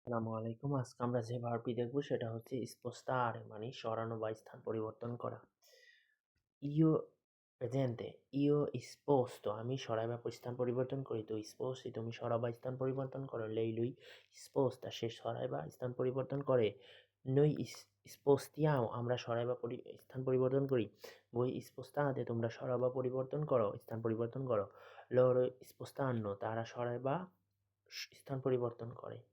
আসসালামু আলাইকুম। আজকে আমরা যে ভার্বটি দেখব সেটা হচ্ছে স্পোস্তারে মানে সরানো বা স্থান পরিবর্তন করা। ইও প্রেজেন্টে ইও স্পোস্তো আমি সরাই বা স্থান পরিবর্তন করি। তো স্পোস্তি তুমি সরা বা স্থান পরিবর্তন করো। লেই lui স্পোস্তা সে সরাই বা স্থান পরিবর্তন করে। noi spostiamo আমরা সরাই বা স্থান পরিবর্তন করি। voi spostate তোমরা সরাও বা পরিবর্তন করো, স্থান পরিবর্তন করো। loro spostanno তারা সরাই বা স্থান পরিবর্তন করে।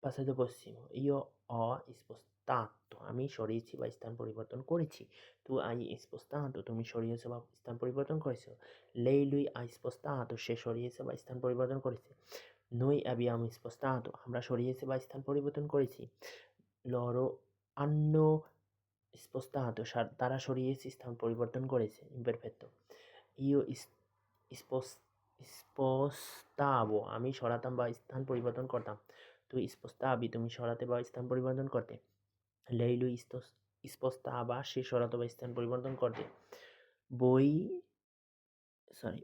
Passato prossimo. Io ho spostato আমি সরিয়েছি বা স্থান পরিবর্তন করেছি। Tu hai spostato তুমি সরিয়েছো বা স্থান পরিবর্তন করেছো। Lei lui ha spostato সে সরিয়েছে বা স্থান পরিবর্তন করেছে। Noi abbiamo spostato আমরা সরিয়েছি বা স্থান পরিবর্তন করেছি। Loro hanno spostato তারা সরিয়েছে স্থান পরিবর্তন করেছে। Imperfetto. Io spos- spostavo আমি সরাতাম বা স্থান পরিবর্তন করতাম। তুই spostavi তুমি সরাতে বা স্থান পরিবর্তন করতে। Lei lui spostava সে সরাতো বা স্থান পরিবর্তন করতে। Voi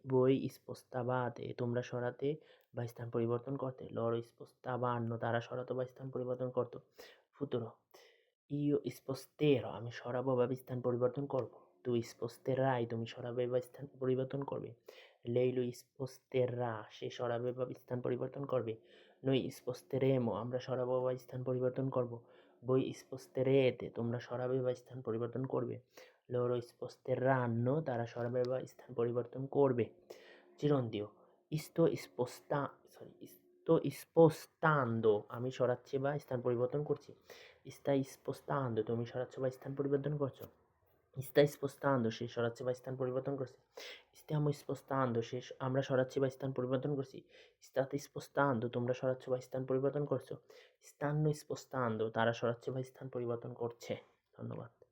voi spostavate তোমরা সরাতে বা স্থান পরিবর্তন করতে। Loro spostavano তারা সরাতো বা স্থান পরিবর্তন করতো। Futuro. Io sposterò আমি সরাবো বা স্থান পরিবর্তন করব। Tu sposterai তুমি সরাবে বা স্থান পরিবর্তন করবে। Lei lui sposterà সে সরাবে বা স্থান পরিবর্তন করবে। Noi sposteremo আমরা সরাবো বা স্থান পরিবর্তন করব। Voi sposterete তোমরা সরাবে বা স্থান পরিবর্তন করবে। Loro sposteranno তারা সরাবে বা স্থান পরিবর্তন করবে। Gerundio. Sto spostando আমি সরাচ্ছি বা স্থান পরিবর্তন করছি। Stai spostando তুমি সরাচ্ছ বা স্থান পরিবর্তন করছো। Stai spostando সে সরাচ্ছে বা স্থান পরিবর্তন করছে। Stiamo spostando আমরা সরাচ্ছি বা স্থান পরিবর্তন করছি। State spostando তোমরা সরাচ্ছ বা স্থান পরিবর্তন করছো। Stanno spostando তারা সরাচ্ছে বা স্থান পরিবর্তন করছে। ধন্যবাদ।